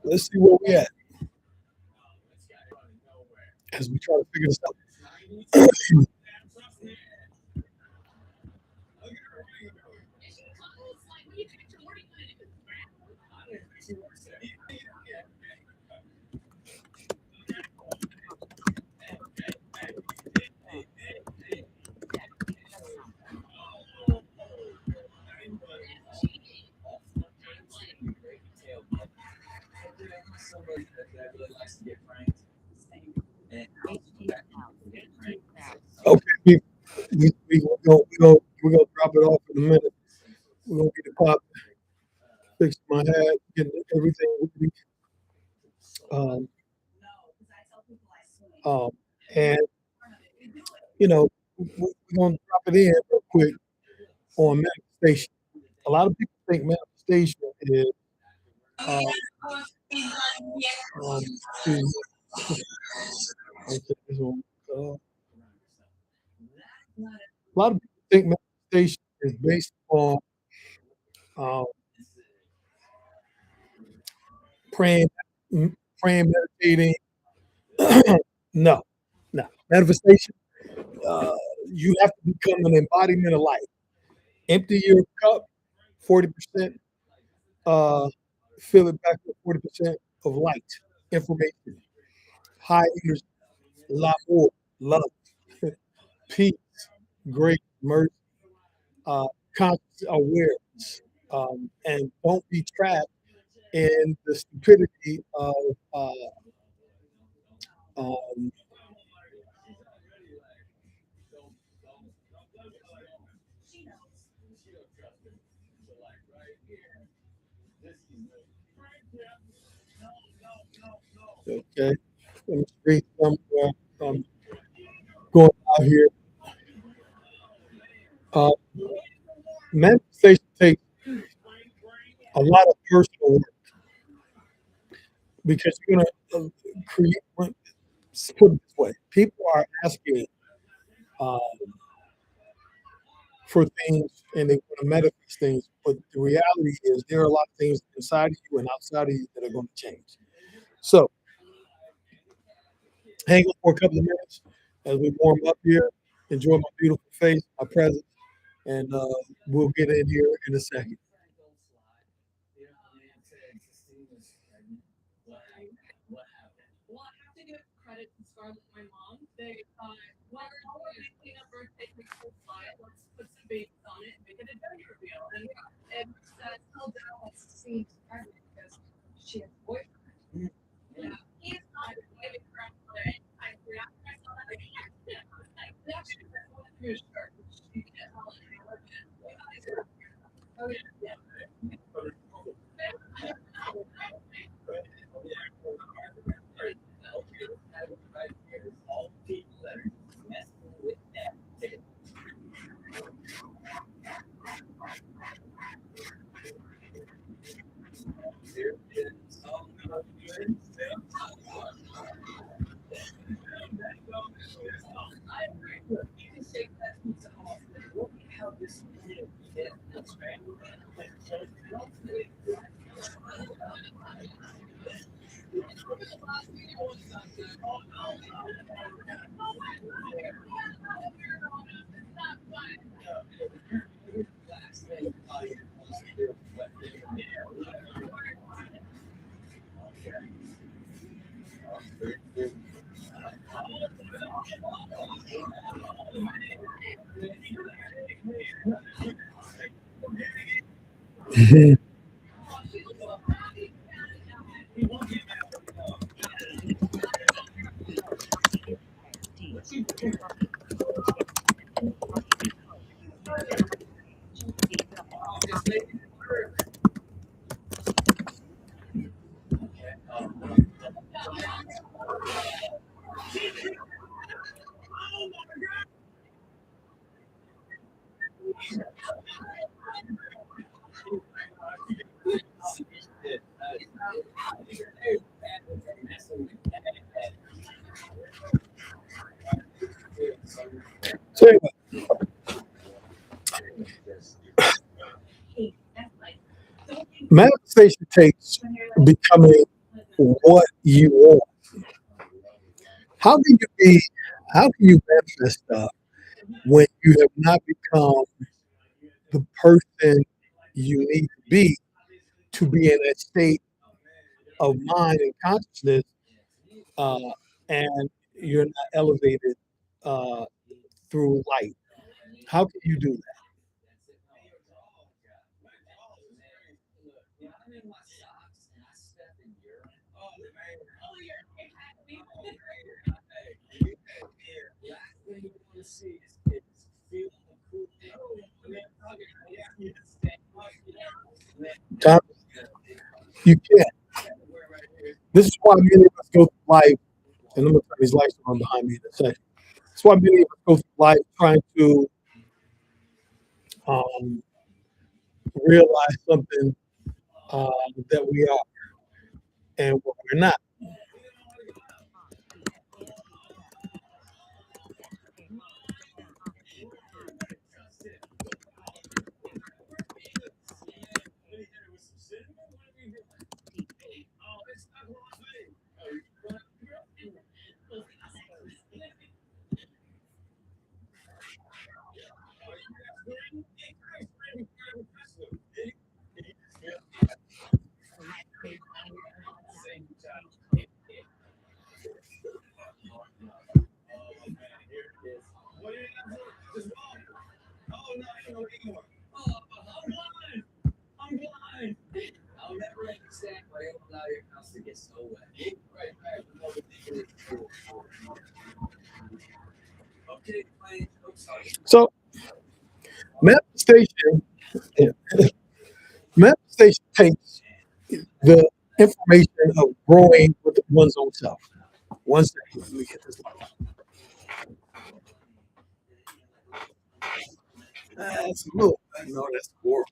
let's see where we at as we try to figure this out. Okay, people, we're gonna drop it off in a minute. We're gonna get the pop, fix my hat, get everything ready. Um, um, and we're gonna drop it in real quick on manifestation. A lot of people think manifestation is um, um, is- okay, this one, a lot of people think manifestation is based on um, praying, praying, meditating. No, no. Manifestation, uh, you have to become an embodiment of light. Empty your cup, 40%, uh, fill it back with 40% of light, information, high energy, a lot more, love, peace, grace, mercy, uh, conscious awareness, and don't be trapped in the stupidity of um, okay. Let me read some going out here. Uh, manifestation takes a lot of personal work because you're going to create. Let's put it this way: people are asking uh, for things and they want to manifest things, but the reality is there are a lot of things inside of you and outside of you that are going to change. So hang on for a couple of minutes as we warm up here. Enjoy my beautiful face, my presence, and we'll get in here in a second. So anyway, manifestation takes becoming what you want. How can you be? How can you manifest stuff when you have not become the person you need to be in that state of mind and consciousness, uh, and you're not elevated uh, through light? How can you do that? Tom, you can't. This is why many of us go through life, and I'm going to turn these lights on behind me in a second. That's why many of us go through life trying to um, realize something uh, that we are and what we're not. So manifestation, manifestation takes the information of growing with one's own self. One second, let me get this light. That's a little. No, that's horrible.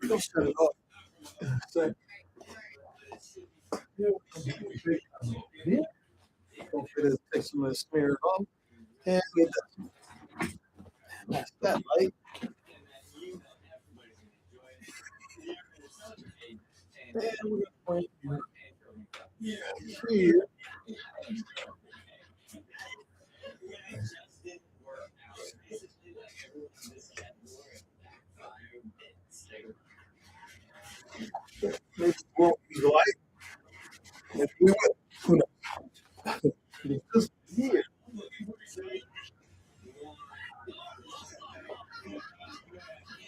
Don't shut it off. So, yeah, don't forget to take some of the smear it off. And that's that light. And we're going to point here. Maybe we won't use the light. Maybe we will. Who knows? Because here,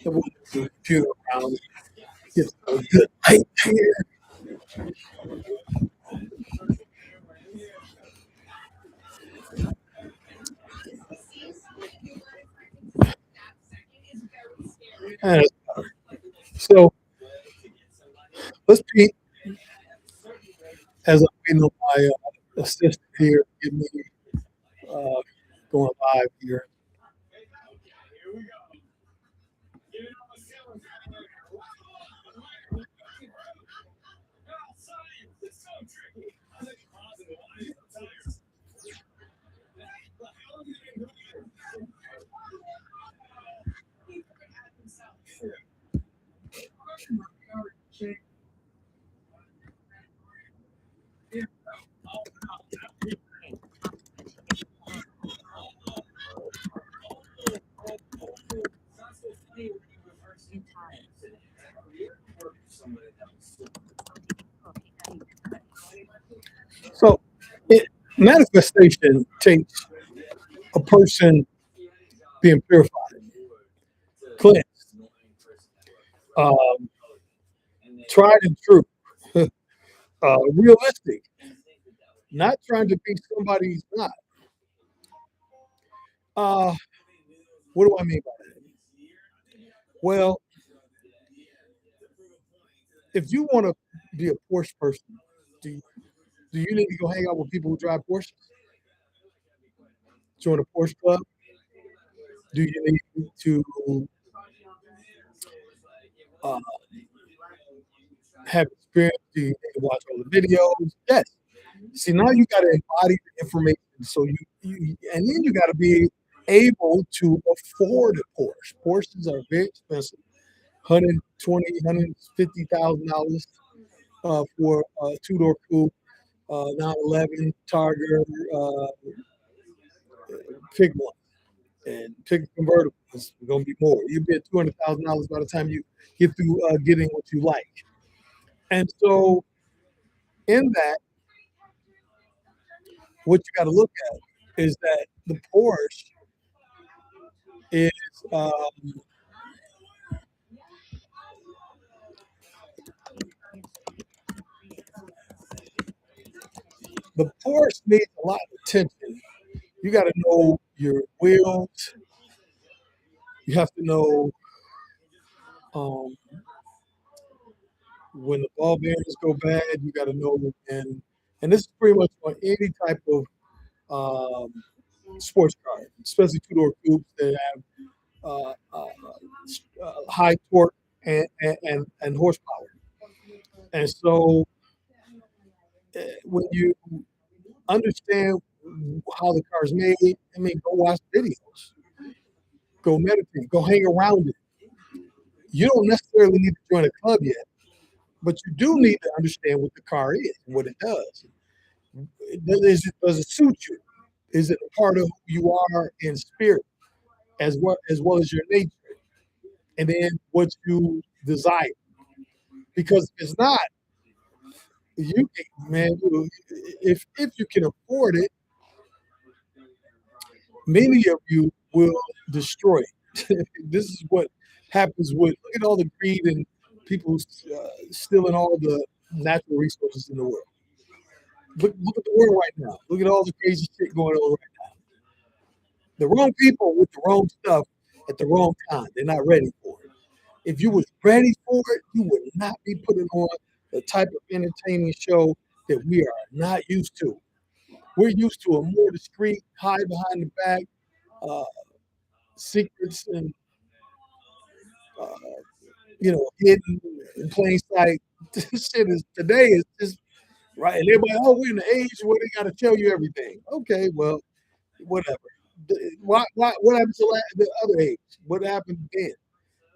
and we'll move the computer around. Get a good light here. And so let's be, as I'm waiting on my assistant here, give me uh, going live here. So it, manifestation takes a person being purified, cleansed, um, tried and true, realistic, not trying to be somebody he's not. Uh, what do I mean by that? Well, if you want to be a Porsche person, do you, do you need to go hang out with people who drive Porsches? Join a Porsche club? Do you need to uh, have experience? Do you need to watch all the videos? Yes. See, now you got to embody the information. So and then you got to be able to afford a Porsche. Porsches are very expensive, 120, $150,000 for a two-door coupe, 911 Targa, uh, pick one, and pick a convertible. It's going to be more. You'll be at $200,000 by the time you get through getting what you like. And so, in that, what you got to look at is that the Porsche is the Porsche needs a lot of attention. You got to know your wheels. You have to know um, when the ball bearings go bad. You got to know and this is pretty much on any type of um, sports car, especially two-door coupes that have high torque and horsepower. And so when you understand how the car is made, I mean, go watch videos, go meditate, go hang around it. You don't necessarily need to join a club yet, but you do need to understand what the car is, what it does. Does it suit you? Is it a part of who you are in spirit, as well as your nature, and then what you desire? Because if it's not, man, if you can afford it, many of you will destroy it. This is what happens with look at all the greed and people stealing all the natural resources in the world. Look at the world right now. Look at all the crazy shit going on right now. The wrong people with the wrong stuff at the wrong time. They're not ready for it. If you was ready for it, you would not be putting on the type of entertaining show that we are not used to. We're used to a more discreet, hide behind the back, uh, secrets and uh, hidden in plain sight. This shit is today is just right. And everybody, oh, we're in the age where they got to tell you everything. Okay, well, whatever. What happened to the other age? What happened then?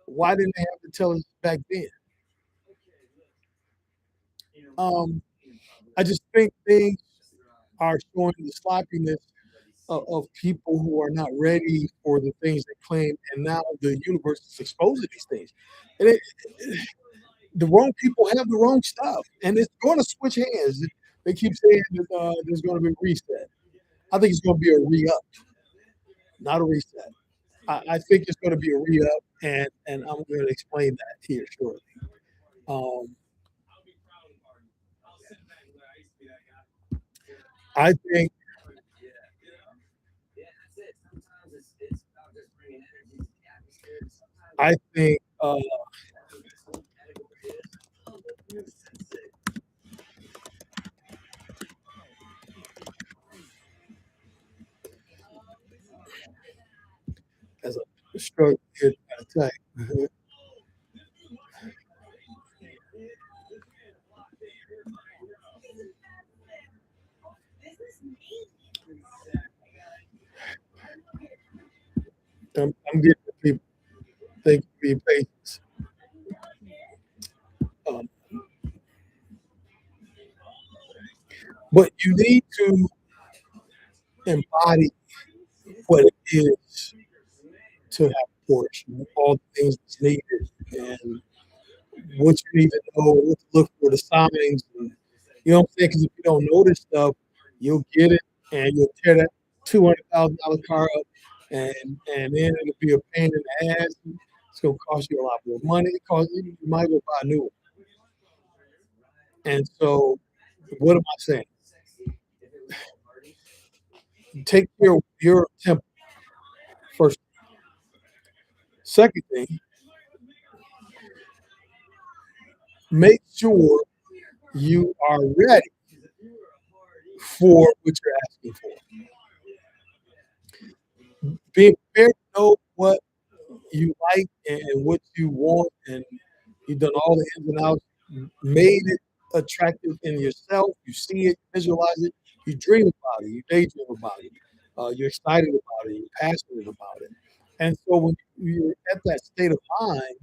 Why didn't they have to tell us back then? Um, I just think things are showing the sloppiness of people who are not ready for the things they claim, and now the universe is exposing these things. And the wrong people have the wrong stuff, and it's going to switch hands. They keep saying that there's going to be a reset. I think it's going to be a re-up, not a reset. I think it's going to be a re-up, and I'm going to explain that here shortly. Um, I think I think as a struggle here to tell you, I'm getting people think be patient. Um, but you need to embody what it is to have a portion, all the things that's needed, and what you need to know, what to look for, the signs. And, you know what I'm saying? Because if you don't know this stuff, you'll get it and you'll tear that $200,000 car up, and then it'll be a pain in the ass. It's gonna cost you a lot more money. It costs you might as well buy a new one. And so, what am I saying? Take care of your temple first. Second thing, make sure you are ready for what you're asking for. Being prepared to know what you like and what you want, and you've done all the ins and outs, made it attractive in yourself. You see it, visualize it, you dream about it, you daydream about it. You're excited about it. You're passionate about it. And so when you're at that state of mind,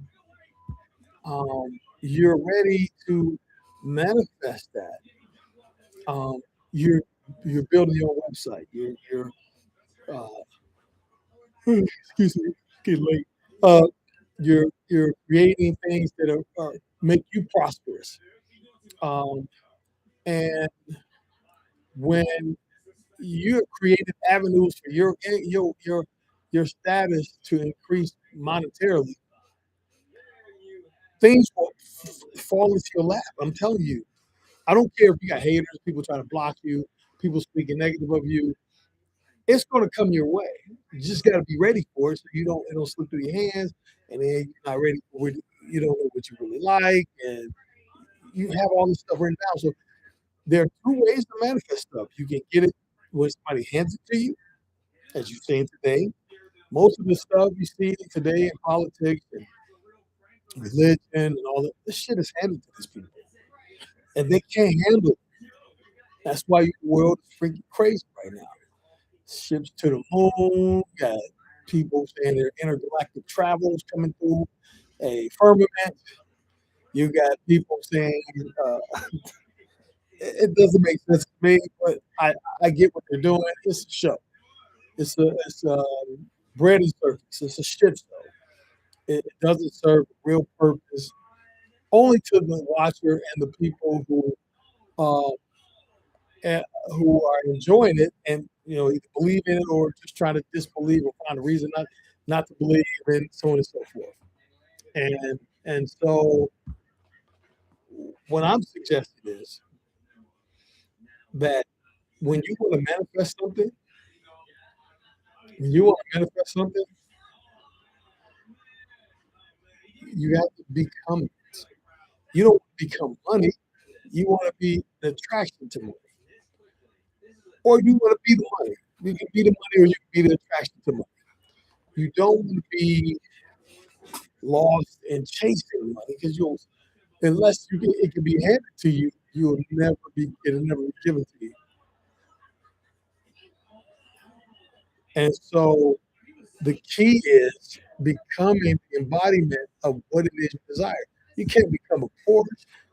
you're ready to manifest that. Um, you're you're building your website. You're excuse me, it's getting late. Uh, you're creating things that are make you prosperous. Um, and when you're creating avenues for your status to increase monetarily, things will fall into your lap. I'm telling you. I don't care if you got haters, people trying to block you, people speaking negative of you. It's going to come your way. You just got to be ready for it, so it don't slip through your hands, and then you're not ready for it. You don't know what you really like, and you have all this stuff written down. So there are two ways to manifest stuff. You can get it when somebody hands it to you, as you're saying today. Most of the stuff you see today in politics and religion and all that, this shit is handed to these people, and they can't handle it. That's why the world is freaking crazy right now. Ships to the moon, got people saying their intergalactic travels coming through a firmament. You got people saying it doesn't make sense to me, but I get what they're doing. It's a show. It's bread and circus. It's a shit show. It doesn't serve a real purpose only to the watcher and the people uh, who are enjoying it and either believe in it or just trying to disbelieve or find a reason not to believe and so on and so forth. And so what I'm suggesting is that when you want to manifest something, when you want to manifest something, you have to become it. You don't become money. You want to be an attraction to money, or you want to be the money. You can be the money, or you can be the attraction to money. You don't want to be lost in chasing money because you'll unless it can be handed to you, it'll never be given to you. And so the key is becoming the embodiment of what it is you desire. You can't become a Porsche,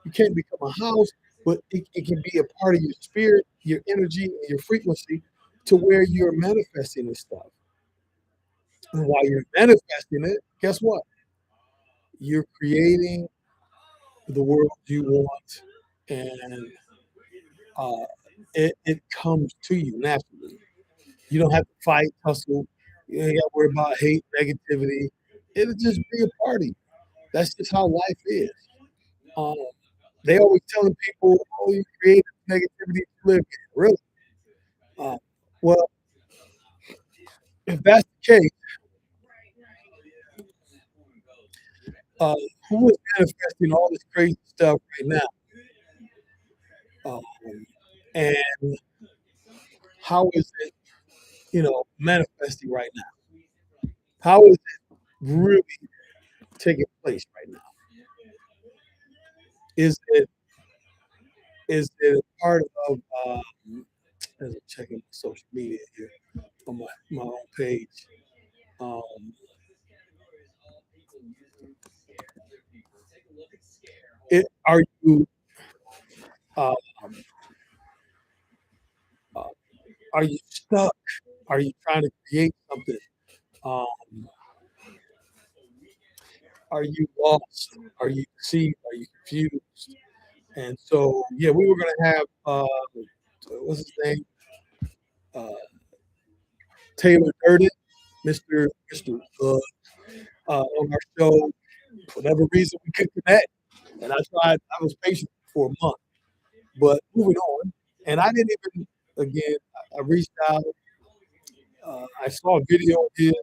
you can't become a house, but it can be a part of your spirit, your energy, and your frequency to where you're manifesting this stuff. And while you're manifesting it, guess what? You're creating the world you want, and uh, it comes to you naturally. You don't have to fight, hustle. You ain't got to worry about hate, negativity. It'll just be a party. That's just how life is. Um, they always telling people, "Oh, you create negativity to live in." Really? Uh, well, if that's the case, uh, who is manifesting all this crazy stuff right now? Um, and how is it, manifesting right now? How is it really taking place right now? Is it a part of as I'm checking my social media here on my own page. Um, are you uh, uh, are you stuck? Are you trying to create something? Um, are you lost? Are you deceived? Are you confused? And so, yeah, we were going to have what's his name, uh, Taylor Durden, Mister on our show. For whatever reason, we couldn't connect, and I tried. I was patient for a month, but moving on. And I didn't even again. I reached out. I saw a video of his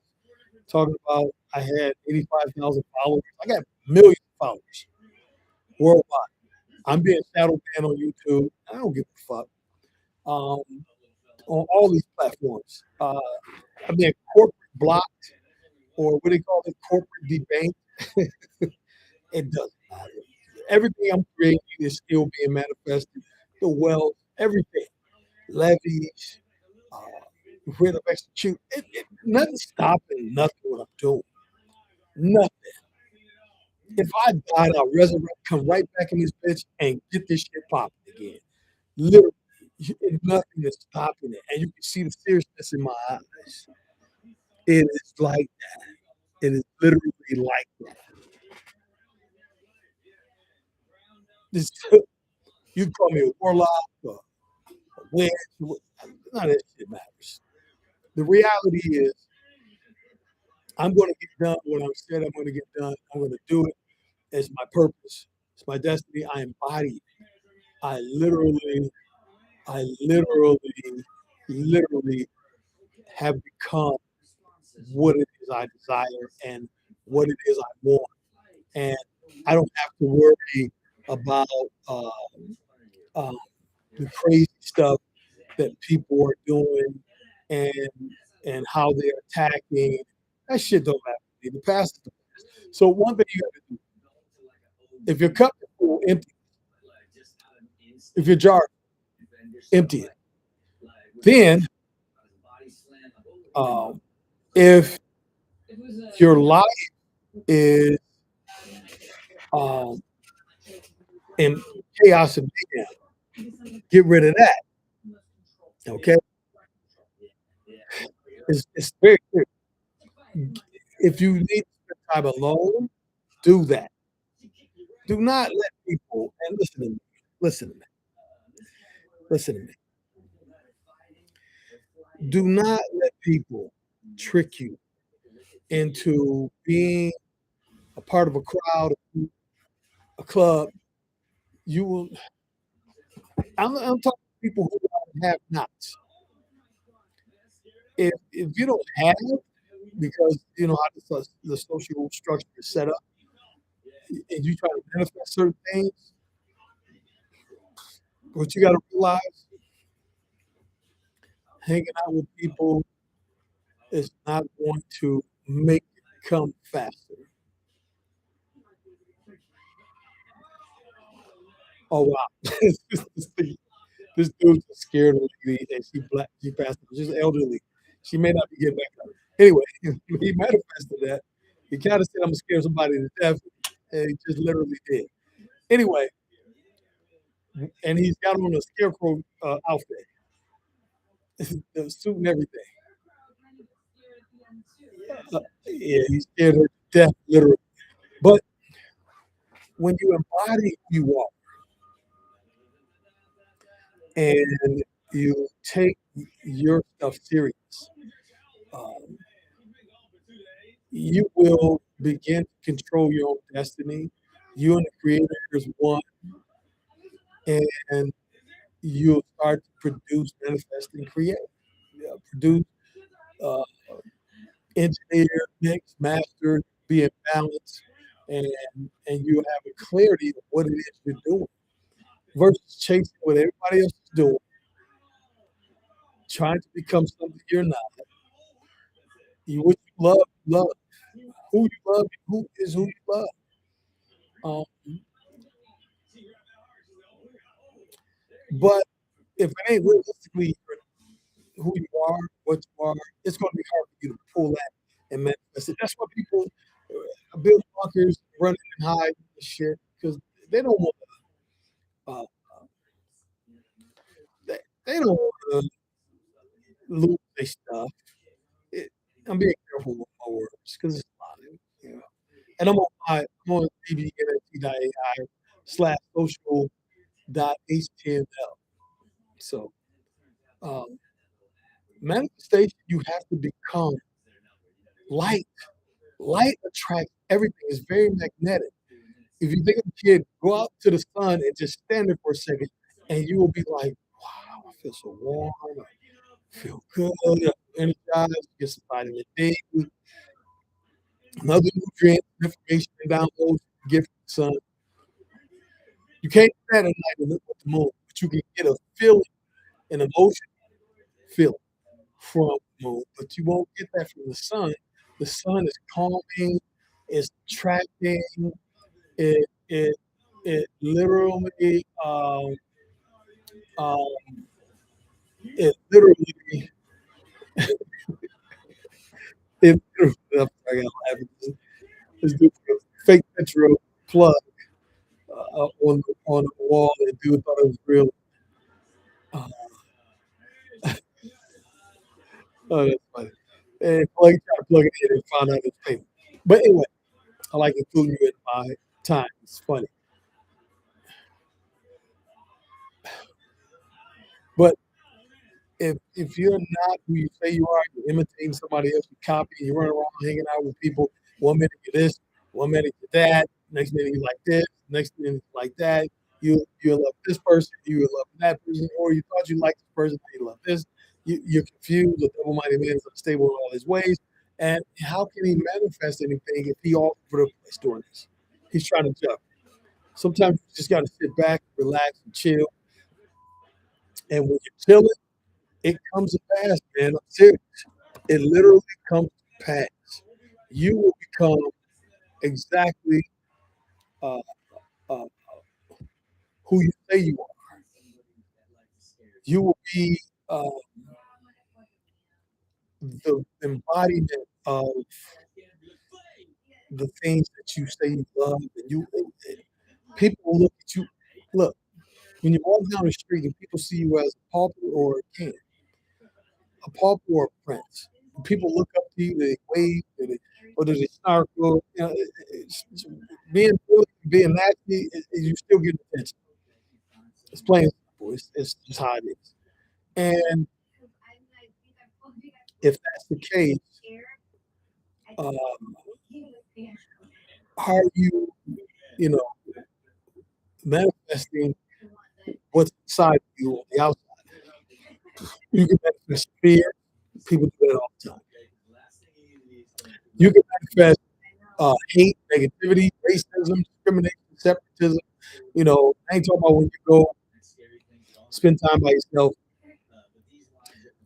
talking about I had 85,000 followers. I got millions of followers worldwide. I'm being shadow banned on YouTube. I don't give a fuck. Um, on all these platforms. I'm being corporate blocked or what they call it, corporate debanked. It doesn't matter. Everything I'm creating is still being manifested. The wealth, everything, levies, Rid of execute. Nothing's stopping nothing what I'm doing. Nothing. If I died, I'll resurrect, come right back in this bitch and get this shit popping again. Literally, nothing is stopping it. And you can see the seriousness in my eyes. It is like that. It is literally like that. This, you can call me a warlock or a witch. None of that shit matters. The reality is, I'm going to get done what I said I'm going to get done. I'm going to do it. It's my purpose. It's my destiny. I embody it. I literally, I literally have become what it is I desire and what it is I want. And I don't have to worry about um, the crazy stuff that people are doing and how they're attacking. That shit don't matter to me. The past is the past. So one thing you got to do, if your cup is full, empty. If your jar empty it. Then, um, if your life is um, in chaos and mayhem, get rid of that. Okay, it's very clear. If you need to spend time alone, do that. Do not let people and listen to me. Listen to me. Listen to me. Do not let people trick you into being a part of a crowd, a club. You will. I'm talking to people who have nots. If you don't have, because you know how the social structure is set up, and you try to manifest certain things, what you got to realize, hanging out with people is not going to make it come faster. Oh wow, this dude's a scared lady, and she black, she passed. She's elderly. She may not be getting back up. Anyway, he manifested that. He kind of said, "I'm gonna scare somebody to death," and he just literally did. Anyway, and he's got on a scarecrow outfit, the suit and everything. Yeah, he scared her to death, literally. But when you embody who you are and you take your stuff serious, um, you will begin to control your own destiny. You and the creator is one, and you'll start to produce, manifest, and create. Yeah, produce, uh, engineer, mix, master, be in balance, and you have a clarity of what it is you're doing versus chasing what everybody else is doing, trying to become something you're not. You what you love, love. Who you love, who is who you love. Um, but if it ain't realistically who you are, what you are, it's going to be hard for you to pull that and manifest it. That's why people build bunkers, run and hide and shit because they don't want to. They don't want to lose their stuff. It, I'm being careful with my words because it's a lot. You know. And I'm on bbnft.ai slash social dot html. So um, manifestation, you have to become light. Light attracts everything. It's very magnetic. If you think of a kid, go out to the sun and just stand there for a second, and you will be like, "Wow, I feel so warm. I feel good. I feel energized. Get some vitamin D, another nutrient, information, and downloads you can get from the sun. You can't do that at night and look at the moon, but you can get a feeling, an emotion feeling from the moon, but you won't get that from the sun. The sun is calming, it's attracting, it it it literally um, it literally It, I'm sorry, I got laughing. This dude put a fake picture of a plug on the wall, and dude thought it was real. Uh, oh, that's funny. And plug tried to plug it in and found out it was fake. But anyway, I like including you in my time. It's funny. But if you're not who you say you are, you're imitating somebody else, you copy, you run around hanging out with people. One minute you're this, one minute you're that, next minute you're like this, next minute you're like that. You love this person, you love that person, or you thought you liked this person, you love this. You're confused. A double-minded man is unstable in all his ways. And how can he manifest anything if he all over the place doing this? He's trying to jump. Sometimes you just got to sit back, relax, and chill. And when you're chilling, it comes to pass, man. I'm serious. It literally comes to pass. You will become exactly uh, uh, who you say you are. You will be uh, the embodiment of the things that you say you love, and people will look at you. Look, when you walk down the street and people see you as a pauper or a king, a pauper or a prince, and people look up to you, they wave, or they snarkle. You know, being good, being nasty, you still get attention. It's plain and simple. It's just how it is. And if that's the case, um, how are you, you know, manifesting what's inside of you on the outside? You can manifest fear. People do that all the time. You can manifest hate, negativity, racism, discrimination, separatism. I ain't talking about when you go spend time by yourself,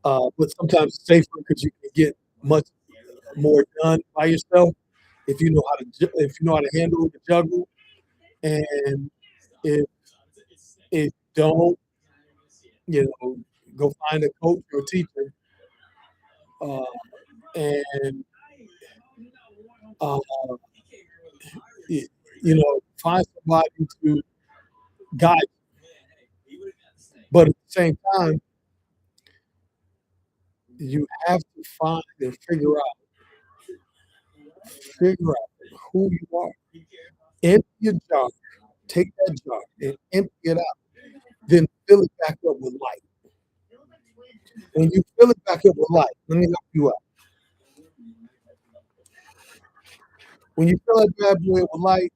but sometimes it's safer because you can get much more done by yourself if you know how to handle the juggle. And if if don't, go find a coach or a teacher, uh, and uh, find somebody to guide you. But at the same time, you have to find and figure out who you are. Empty your jar, take that jar and empty it out. Then fill it back up with light. When you fill it back up with light, let me help you out. When you fill that bad boy with light,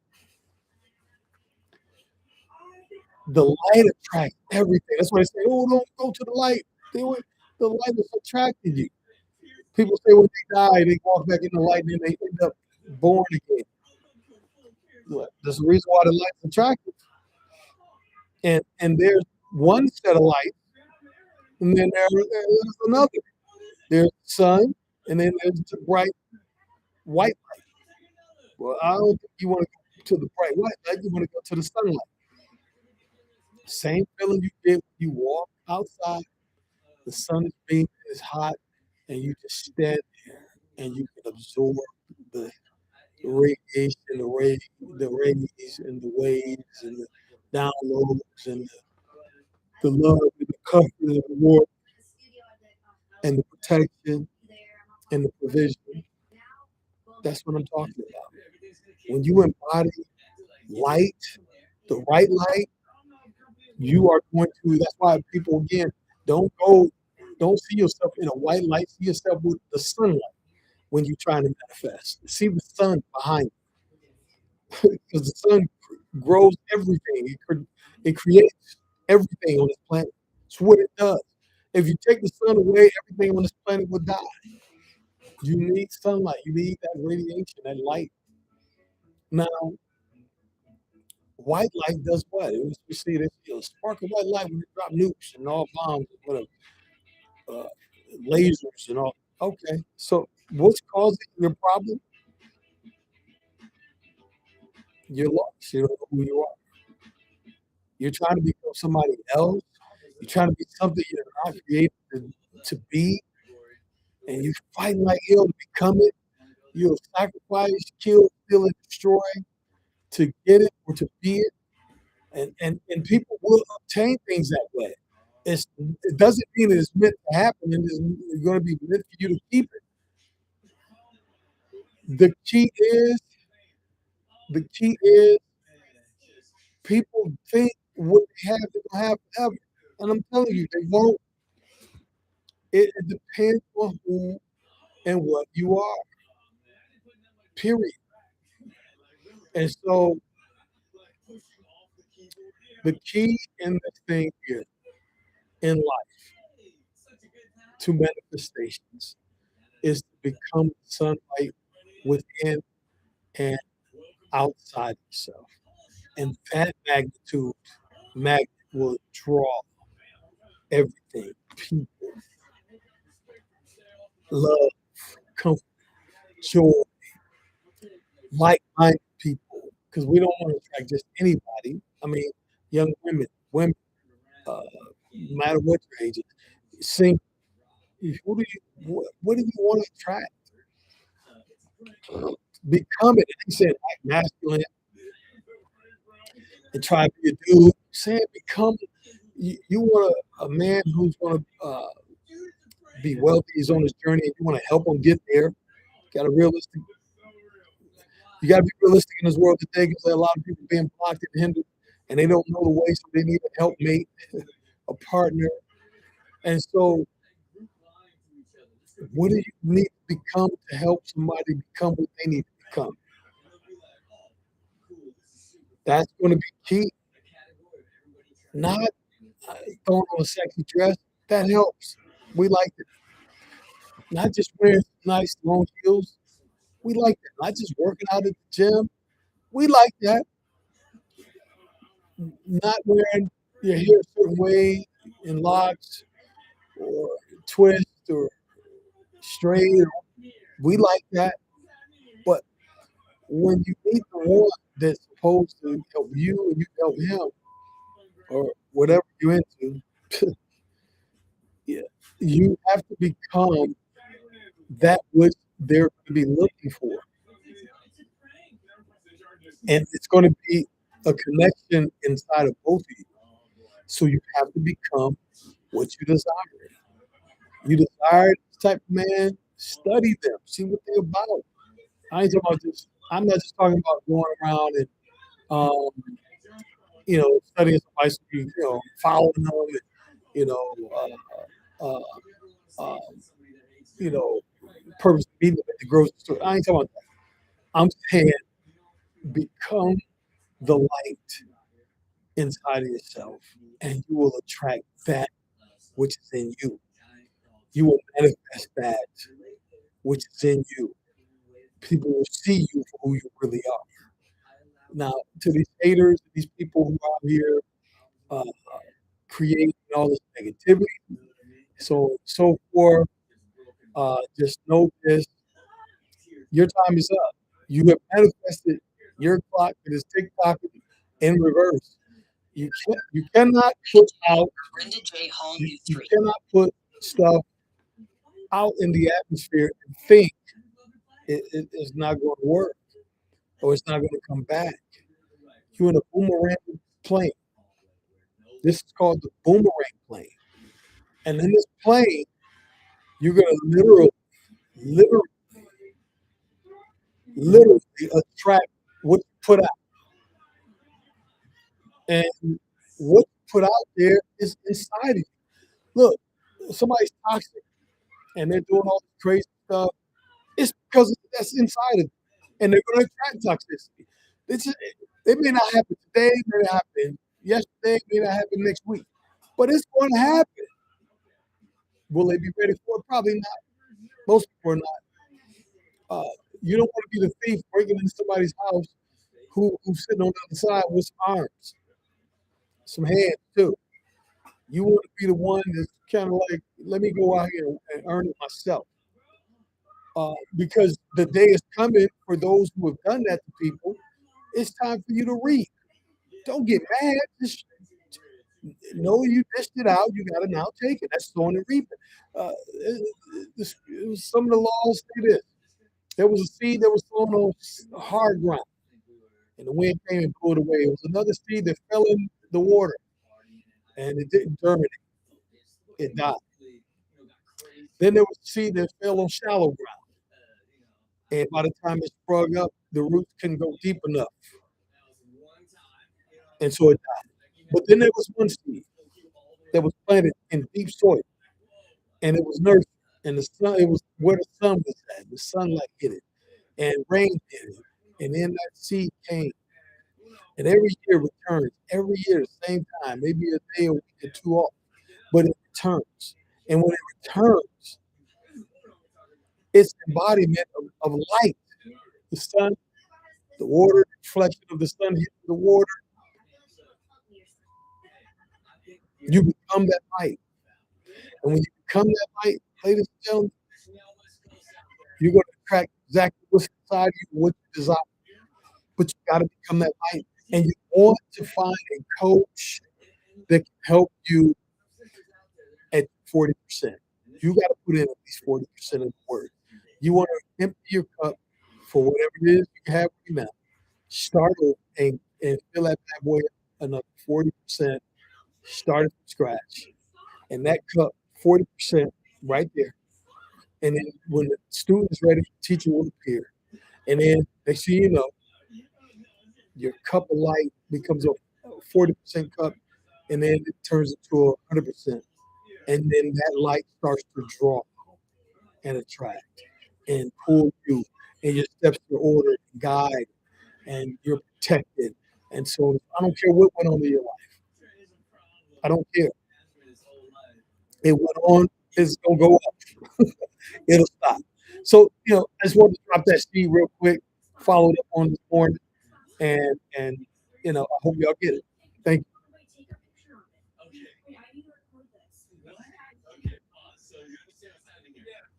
the light attracts everything. That's why they say, "Oh, don't go to the light." The light is attracting you. People say when they die, they walk back in the light and then they end up born again. There's a reason why the light's attractive. And there's one set of light, and then there's another. There's the sun, and then there's the bright white light. Well, I don't think you want to go to the bright white light. You want to go to the sunlight. Same feeling you get when you walk outside. The sun is beaming, it's hot, and you just stand there and you can absorb the radiation, the rays, and the waves, and the downloads, and the love, and the comfort, and the warmth, and the protection, and the provision. That's what I'm talking about. When you embody light, the right light, you are going to. That's why people again don't see yourself in a white light. See yourself with the sunlight when you're trying to manifest. See the sun behind you, because the sun grows everything. It creates everything on this planet. It's what it does. If you take the sun away, everything on this planet will die. You need sunlight. You need that radiation, that light. Now, white light does what? You see this spark of white light when you drop nukes and all bombs and whatever, uh, lasers and all. Okay, so what's causing your problem? You're lost. You don't know who you are. You're trying to become somebody else. You're trying to be something you're not created to be. and you fight like hell to become it. You'll sacrifice, kill, steal, and destroy to get it or to be it. And people will obtain things that way. It doesn't mean it's meant to happen and it's going to be meant for you to keep it. The key is people think what they have they will have forever. And I'm telling you, they won't. It depends on who and what you are, period. And so the key in this thing here in life to manifestations is to become sunlight within and outside yourself. And that magnet will draw everything. People, love, comfort, joy, like-minded people. Because we don't want to attract just anybody. I mean, young women, no matter what your age is, sing. What do you want to attract? Become it. He said, like masculine and try to be a dude. Saying become. You want a man who's going to be wealthy. He's on his journey, and you want to help him get there. Got a realistic. You got to be realistic in this world today because a lot of people being blocked and hindered, and they don't know the way, so they need a helpmate, a partner. And so, what do you need to become to help somebody become what they need to become? That's going to be key. Not throwing on a sexy dress. That helps. We like it. Not just wearing nice long heels. We like that. Not just working out at the gym. We like that. Not wearing your hair a certain way in locks or twist or straight. We like that. But when you meet the one that's supposed to help you and you help him or whatever you're into, yeah, you have to become that which they're going to be looking for. And it's going to be a connection inside of both of you. So you have to become what you desire. You desire this type of man, study them, see what they're about. I ain't talking about this. I'm not just talking about going around and um, studying somebody, so following them, and, you know, uh, uh, you know, purpose meeting them at the grocery store. I ain't talking about that. I'm saying become the light inside of yourself, and you will attract that which is in you. You will manifest that which is in you. People will see you for who you really are. Now, to these haters, these people who are out here uh, creating all this negativity, so forth, just know this: your time is up. You have manifested your clock that is TikTok in reverse. You cannot put out you cannot put stuff out in the atmosphere and think it is not going to work or it's not going to come back. You're in a boomerang plane. This is called the boomerang plane. And in this plane, you're going to literally, literally attract what you put out. And what you put out there is inside of you. Look, somebody's toxic and they're doing all this crazy stuff. It's because that's inside of them. And they're going to attract toxicity. It's, it may not happen today, it may not happen yesterday, it may not happen next week. But it's going to happen. Will they be ready for it? Probably not. Most people are not. You don't want to be the thief breaking into somebody's house who's sitting on the other side with some arms, some hands too. You want to be the one that's kind of like, let me go out here and earn it myself. Because the day is coming for those who have done that to people. It's time for you to reap. Don't get mad. Just know you dished it out. You got to now take it. That's sowing and reaping. some of the laws say this. There was a seed that was sown on hard ground, and the wind came and blew it away. It was another seed that fell in the water, and it didn't germinate. It died. Then there was a seed that fell on shallow ground, and by the time it sprung up, the roots couldn't go deep enough, and so it died. But then there was one seed that was planted in deep soil, and it was nurtured, and the sun. It was where the sun was at. The sunlight hit it, and rain hit it, and then that seed came. And every year returns, every year, the same time, maybe a day, a week, or two off, but it returns. And when it returns, it's embodiment of light. The sun, the water, the reflection of the sun hitting the water, you become that light. And when you become that light, ladies and gentlemen, you're going to attract exactly what's inside you, what you desire. But you got to become that light. And you want to find a coach that can help you at 40%. You got to put in at least 40% of the work. You want to empty your cup for whatever it is you have right now. Start over and fill that bad boy up another 40%. Start it from scratch. And that cup, 40% right there. And then when the student is ready, the teacher will appear. And then next thing you know, your cup of light becomes a 40% cup, and then it turns into 100%. And then that light starts to draw and attract and pull you, and your steps are ordered, guide, and you're protected. And so I don't care what went on in your life. I don't care. It went on, it's gonna go up. It'll stop. So, I just wanted to drop that seed real quick, followed up on this morning, and I hope y'all get it. Thank you.